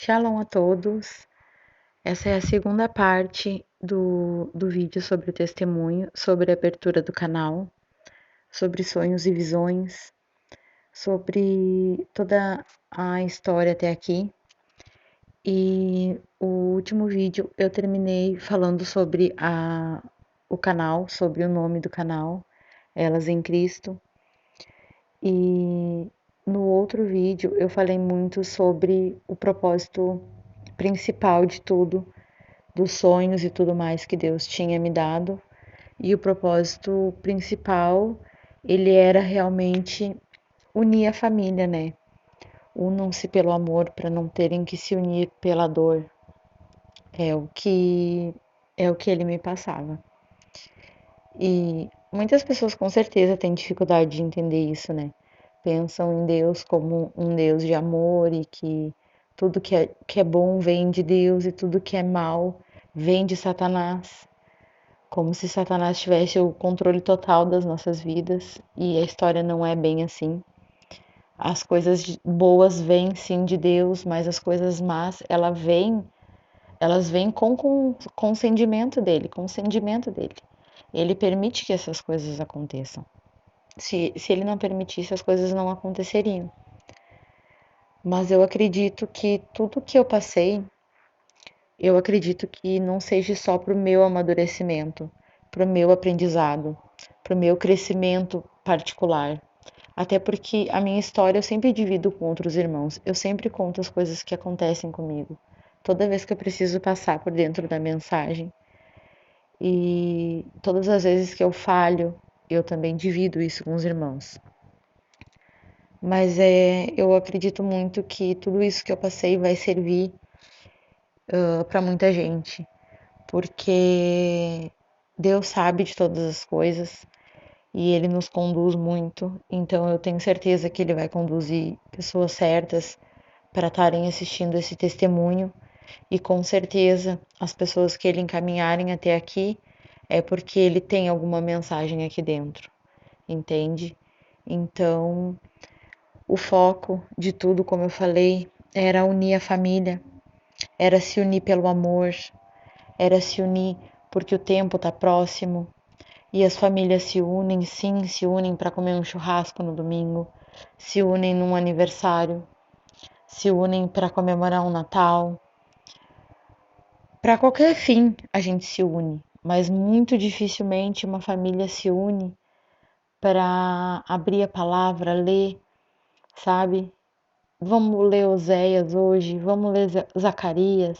Shalom a todos. Essa é a segunda parte do vídeo sobre o testemunho, sobre a abertura do canal, sobre sonhos e visões, sobre toda a história até aqui. E o último vídeo eu terminei falando sobre o canal, sobre o nome do canal, Elas em Cristo. E no outro vídeo eu falei muito sobre o propósito principal de tudo, dos sonhos e tudo mais que Deus tinha me dado. E o propósito principal, ele era realmente unir a família, né? Unam-se pelo amor para não terem que se unir pela dor. É o que ele me passava. E muitas pessoas com certeza têm dificuldade de entender isso, né? Pensam em Deus como um Deus de amor e que tudo que é bom vem de Deus e tudo que é mal vem de Satanás. Como se Satanás tivesse o controle total das nossas vidas, e a história não é bem assim. As coisas boas vêm sim de Deus, mas as coisas más, elas vêm com consentimento dele, consentimento dele. Ele permite que essas coisas aconteçam. Se ele não permitisse, as coisas não aconteceriam. Mas eu acredito que tudo que eu passei, eu acredito que não seja só para o meu amadurecimento, para o meu aprendizado, para o meu crescimento particular. Até porque a minha história eu sempre divido com outros irmãos, eu sempre conto as coisas que acontecem comigo, toda vez que eu preciso passar por dentro da mensagem. E todas as vezes que eu falho, eu também divido isso com os irmãos. Mas eu acredito muito que tudo isso que eu passei vai servir para muita gente, porque Deus sabe de todas as coisas e Ele nos conduz muito, então eu tenho certeza que Ele vai conduzir pessoas certas para estarem assistindo esse testemunho e com certeza as pessoas que Ele encaminharem até aqui é porque Ele tem alguma mensagem aqui dentro, entende? Então, o foco de tudo, como eu falei, era unir a família, era se unir pelo amor, era se unir porque o tempo está próximo e as famílias se unem, sim, se unem para comer um churrasco no domingo, se unem num aniversário, se unem para comemorar um Natal. Para qualquer fim a gente se une, mas muito dificilmente uma família se une para abrir a palavra, ler, sabe? Vamos ler Oséias hoje, vamos ler Zacarias,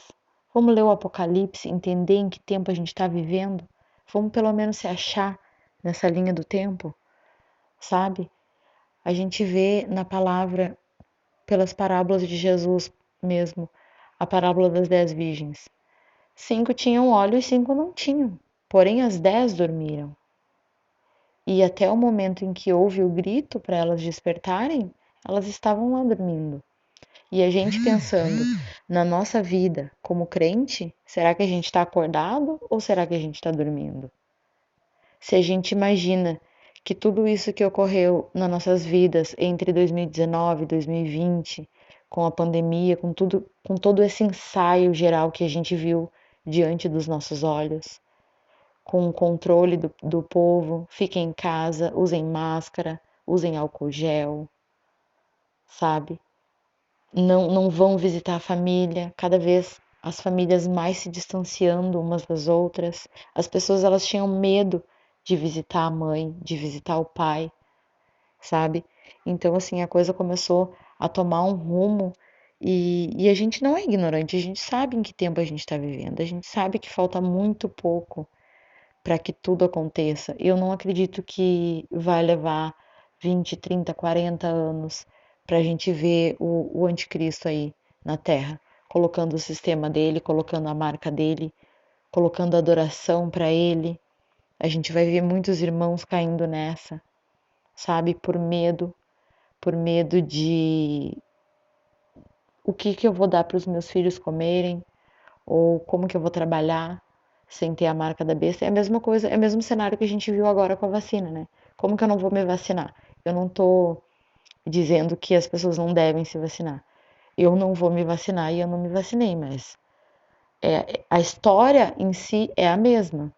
vamos ler o Apocalipse, entender em que tempo a gente está vivendo. Vamos pelo menos se achar nessa linha do tempo, sabe? A gente vê na palavra, pelas parábolas de Jesus mesmo, a parábola das 10 virgens. 5 tinham óleo e 5 não tinham, porém as 10 dormiram. E até o momento em que houve o grito para elas despertarem, elas estavam lá dormindo. E a gente pensando na nossa vida como crente, será que a gente está acordado ou será que a gente está dormindo? Se a gente imagina que tudo isso que ocorreu nas nossas vidas entre 2019 e 2020, com a pandemia, com tudo, com todo esse ensaio geral que a gente viu diante dos nossos olhos, com o controle do povo, fiquem em casa, usem máscara, usem álcool gel, sabe? Não vão visitar a família, cada vez as famílias mais se distanciando umas das outras. As pessoas elas tinham medo de visitar a mãe, de visitar o pai, sabe? Então assim a coisa começou a tomar um rumo e a gente não é ignorante, a gente sabe em que tempo a gente está vivendo, a gente sabe que falta muito pouco para que tudo aconteça. Eu não acredito que vai levar 20, 30, 40 anos para a gente ver o anticristo aí na Terra, colocando o sistema dele, colocando a marca dele, colocando adoração para ele. A gente vai ver muitos irmãos caindo nessa, sabe, por medo de o que eu vou dar para os meus filhos comerem, ou como que eu vou trabalhar sem ter a marca da besta. É a mesma coisa, é o mesmo cenário que a gente viu agora com a vacina, né? Como que eu não vou me vacinar? Eu não tô dizendo que as pessoas não devem se vacinar. eu não vou me vacinar e eu não me vacinei, mas a história em si é a mesma,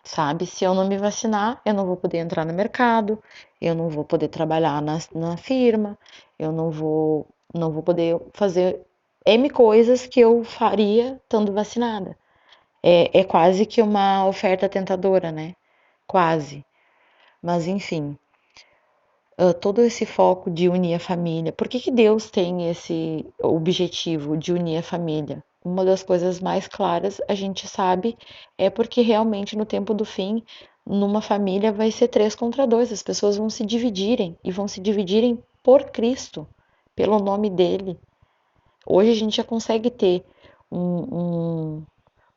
sabe? Se eu não me vacinar, eu não vou poder entrar no mercado, eu não vou poder trabalhar na firma, eu não vou poder fazer M coisas que eu faria estando vacinada. É quase que uma oferta tentadora, né? Quase. Mas enfim, todo esse foco de unir a família. Por que que Deus tem esse objetivo de unir a família? Uma das coisas mais claras, a gente sabe, é porque realmente no tempo do fim, numa família vai ser 3 contra 2. As pessoas vão se dividirem e vão se dividirem por Cristo, pelo nome dele. Hoje a gente já consegue ter um,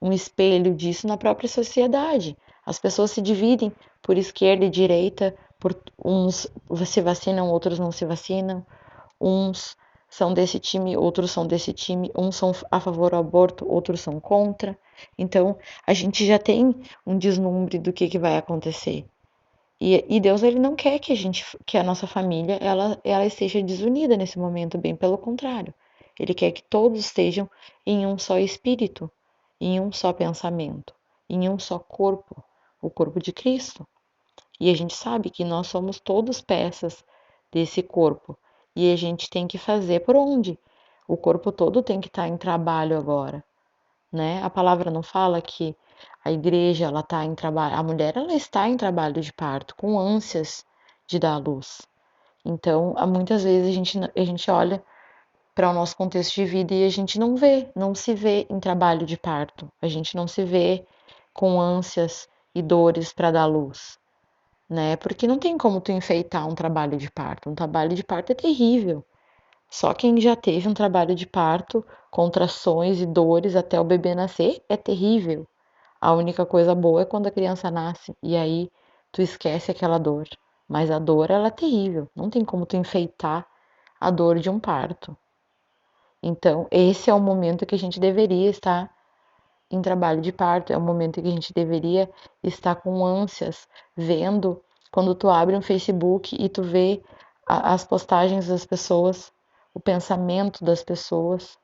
um espelho disso na própria sociedade. As pessoas se dividem por esquerda e direita, por uns se vacinam, outros não se vacinam, uns são desse time, outros são desse time, uns são a favor do aborto, outros são contra. Então, a gente já tem um deslumbre do que vai acontecer. E Deus ele não quer que a nossa família ela esteja desunida nesse momento, bem pelo contrário. Ele quer que todos estejam em um só espírito, em um só pensamento, em um só corpo, o corpo de Cristo. E a gente sabe que nós somos todos peças desse corpo. E a gente tem que fazer por onde? O corpo todo tem que estar em trabalho agora, né? A palavra não fala que a igreja ela está em trabalho, a mulher ela está em trabalho de parto, com ânsias de dar à luz. Então, muitas vezes a gente olha para o nosso contexto de vida e a gente não se vê em trabalho de parto, a gente não se vê com ânsias e dores para dar luz, né? Porque não tem como tu enfeitar um trabalho de parto. Um trabalho de parto é terrível. Só quem já teve um trabalho de parto, contrações e dores até o bebê nascer, é terrível. A única coisa boa é quando a criança nasce e aí tu esquece aquela dor. Mas a dor, ela é terrível. Não tem como tu enfeitar a dor de um parto. Então, esse é o momento que a gente deveria estar em trabalho de parto, é o momento que a gente deveria estar com ânsias, vendo quando tu abre um Facebook e tu vê as postagens das pessoas, o pensamento das pessoas,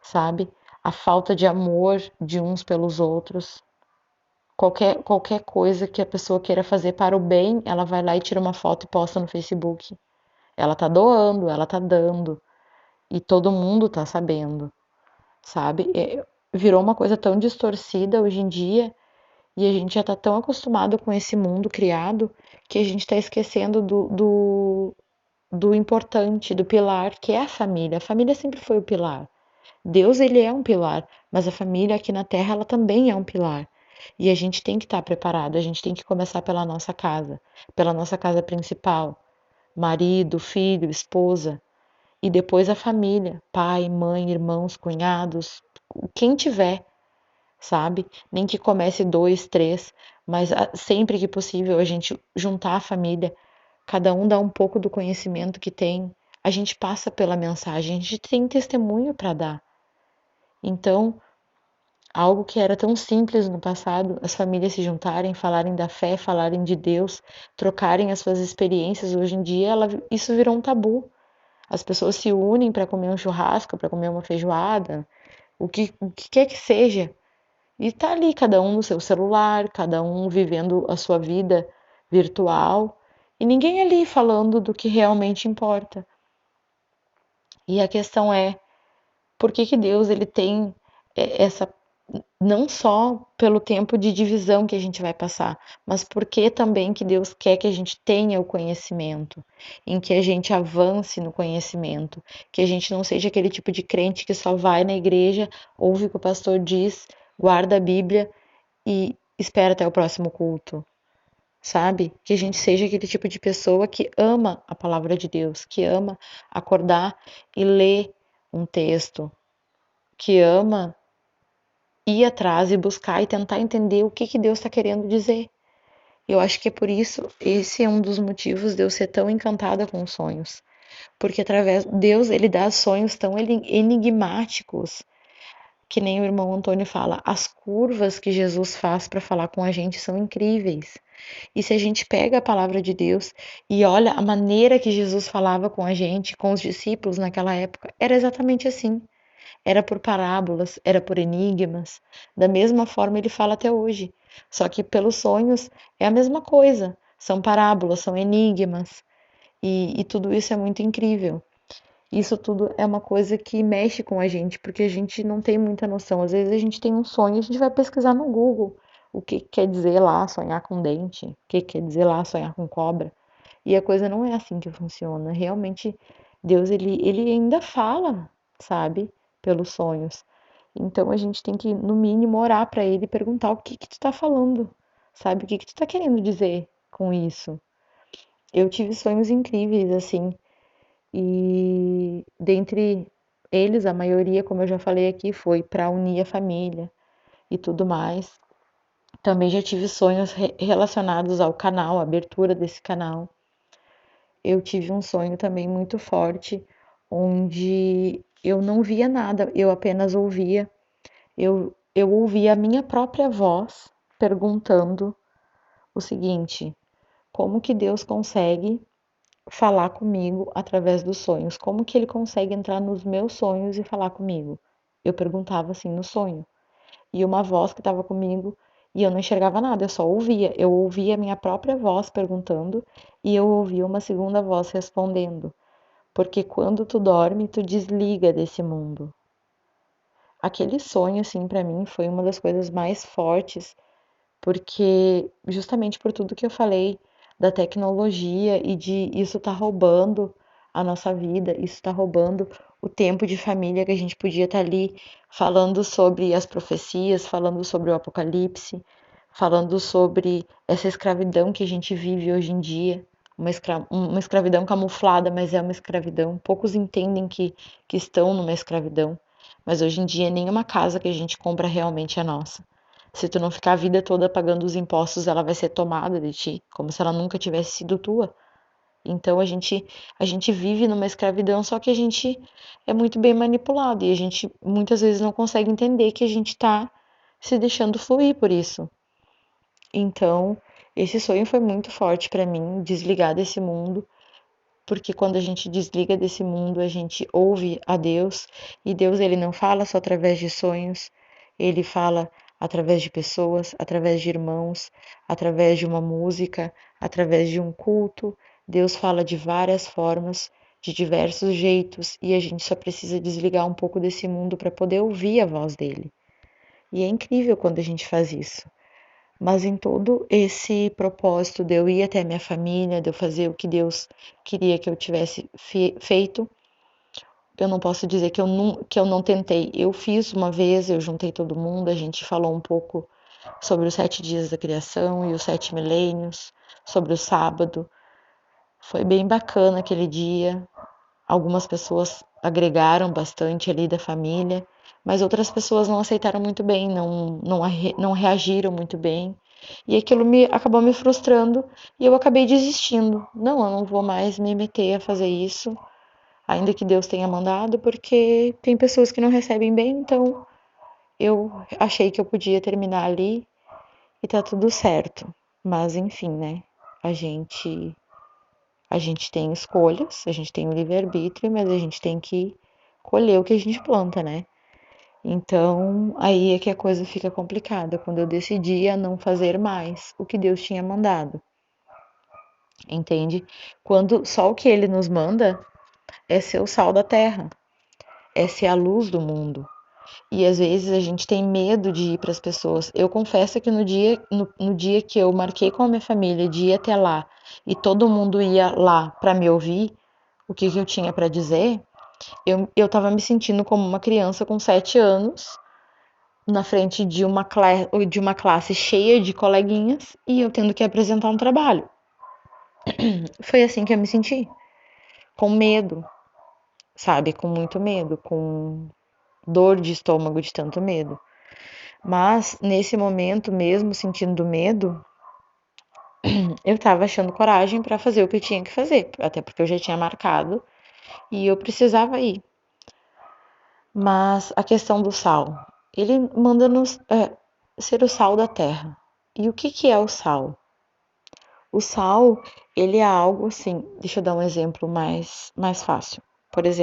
sabe? A falta de amor de uns pelos outros. Qualquer coisa que a pessoa queira fazer para o bem, ela vai lá e tira uma foto e posta no Facebook. Ela tá doando, ela tá dando, e todo mundo tá sabendo, sabe? Virou uma coisa tão distorcida hoje em dia e a gente já tá tão acostumado com esse mundo criado que a gente tá esquecendo do importante, do pilar, que é a família. A família sempre foi o pilar. Deus, ele é um pilar, mas a família aqui na Terra, ela também é um pilar. E a gente tem que estar preparado, a gente tem que começar pela nossa casa principal, marido, filho, esposa, e depois a família, pai, mãe, irmãos, cunhados, quem tiver, sabe? Nem que comece 2, 3, mas sempre que possível a gente juntar a família, cada um dá um pouco do conhecimento que tem, a gente passa pela mensagem, a gente tem testemunho para dar. Então, algo que era tão simples no passado, as famílias se juntarem, falarem da fé, falarem de Deus, trocarem as suas experiências, hoje em dia isso virou um tabu. As pessoas se unem para comer um churrasco, para comer uma feijoada, o que quer que seja. E tá ali, cada um no seu celular, cada um vivendo a sua vida virtual, e ninguém ali falando do que realmente importa. E a questão é, por que que Deus ele tem essa não só pelo tempo de divisão que a gente vai passar, mas porque também que Deus quer que a gente tenha o conhecimento, em que a gente avance no conhecimento, que a gente não seja aquele tipo de crente que só vai na igreja, ouve o que o pastor diz, guarda a Bíblia e espera até o próximo culto, sabe? Que a gente seja aquele tipo de pessoa que ama a palavra de Deus, que ama acordar e ler um texto, que ama ir atrás e buscar e tentar entender o que que Deus está querendo dizer. Eu acho que é por isso, esse é um dos motivos de eu ser tão encantada com os sonhos. Porque através Deus, ele dá sonhos tão enigmáticos, que nem o irmão Antônio fala, as curvas que Jesus faz para falar com a gente são incríveis. E se a gente pega a palavra de Deus e olha a maneira que Jesus falava com a gente, com os discípulos naquela época, era exatamente assim. Era por parábolas, era por enigmas. Da mesma forma ele fala até hoje. Só que pelos sonhos é a mesma coisa. São parábolas, são enigmas. E tudo isso é muito incrível. Isso tudo é uma coisa que mexe com a gente, porque a gente não tem muita noção. Às vezes a gente tem um sonho, a gente vai pesquisar no Google o que quer dizer lá sonhar com dente, o que quer dizer lá sonhar com cobra. E a coisa não é assim que funciona. Realmente, Deus, ele ainda fala, sabe? Pelos sonhos. Então a gente tem que, no mínimo, orar para ele e perguntar o que que tu tá falando, sabe? O que que tu tá querendo dizer com isso? Eu tive sonhos incríveis, assim, e dentre eles, a maioria, como eu já falei aqui, foi para unir a família e tudo mais. Também já tive sonhos relacionados ao canal, à abertura desse canal. Eu tive um sonho também muito forte, onde eu não via nada, eu apenas ouvia. Eu ouvia a minha própria voz perguntando o seguinte: como que Deus consegue falar comigo através dos sonhos? Como que ele consegue entrar nos meus sonhos e falar comigo? Eu perguntava assim no sonho. E uma voz que estava comigo e eu não enxergava nada, eu só ouvia. Eu ouvia a minha própria voz perguntando e eu ouvia uma segunda voz respondendo. Porque quando tu dorme, tu desliga desse mundo. Aquele sonho, assim, pra mim foi uma das coisas mais fortes, porque justamente por tudo que eu falei da tecnologia e de isso tá roubando a nossa vida, isso tá roubando o tempo de família que a gente podia estar ali falando sobre as profecias, falando sobre o apocalipse, falando sobre essa escravidão que a gente vive hoje em dia, uma escravidão camuflada, mas é uma escravidão. Poucos entendem que estão numa escravidão, mas hoje em dia nenhuma casa que a gente compra realmente é nossa. Se tu não ficar a vida toda pagando os impostos, ela vai ser tomada de ti, como se ela nunca tivesse sido tua. Então a gente vive numa escravidão, só que a gente é muito bem manipulado e a gente muitas vezes não consegue entender que a gente está se deixando fluir por isso. Então, esse sonho foi muito forte para mim, desligar desse mundo, porque quando a gente desliga desse mundo, a gente ouve a Deus, e Deus ele não fala só através de sonhos, ele fala através de pessoas, através de irmãos, através de uma música, através de um culto. Deus fala de várias formas, de diversos jeitos, e a gente só precisa desligar um pouco desse mundo para poder ouvir a voz dele. E é incrível quando a gente faz isso. Mas em todo esse propósito de eu ir até minha família, de eu fazer o que Deus queria que eu tivesse feito, eu não posso dizer que eu não tentei. Eu fiz uma vez, eu juntei todo mundo, a gente falou um pouco sobre os 7 dias da criação e os 7 milênios, sobre o sábado. Foi bem bacana aquele dia. Algumas pessoas agregaram bastante ali da família, mas outras pessoas não aceitaram muito bem, não reagiram muito bem. E aquilo acabou me frustrando e eu acabei desistindo. Não, eu não vou mais me meter a fazer isso, ainda que Deus tenha mandado, porque tem pessoas que não recebem bem, então eu achei que eu podia terminar ali e tá tudo certo. Mas enfim, né? A gente a gente tem escolhas, a gente tem o livre-arbítrio, mas a gente tem que colher o que a gente planta, né? Então, aí é que a coisa fica complicada, quando eu decidi a não fazer mais o que Deus tinha mandado, entende? Quando só o que ele nos manda é ser o sal da terra, é ser a luz do mundo. E às vezes a gente tem medo de ir para as pessoas. Eu confesso que no dia que eu marquei com a minha família de ir até lá e todo mundo ia lá para me ouvir, o que que eu tinha para dizer, eu tava me sentindo como uma criança com 7 anos na frente de uma classe cheia de coleguinhas e eu tendo que apresentar um trabalho. Foi assim que eu me senti, com medo, sabe? Com muito medo, com dor de estômago de tanto medo. Mas nesse momento, mesmo sentindo medo, eu tava achando coragem para fazer o que eu tinha que fazer, até porque eu já tinha marcado e eu precisava ir. Mas a questão do sal. Ele manda nos ser o sal da terra. E o que que é o sal? O sal, ele é algo assim, deixa eu dar um exemplo mais fácil. Por exemplo,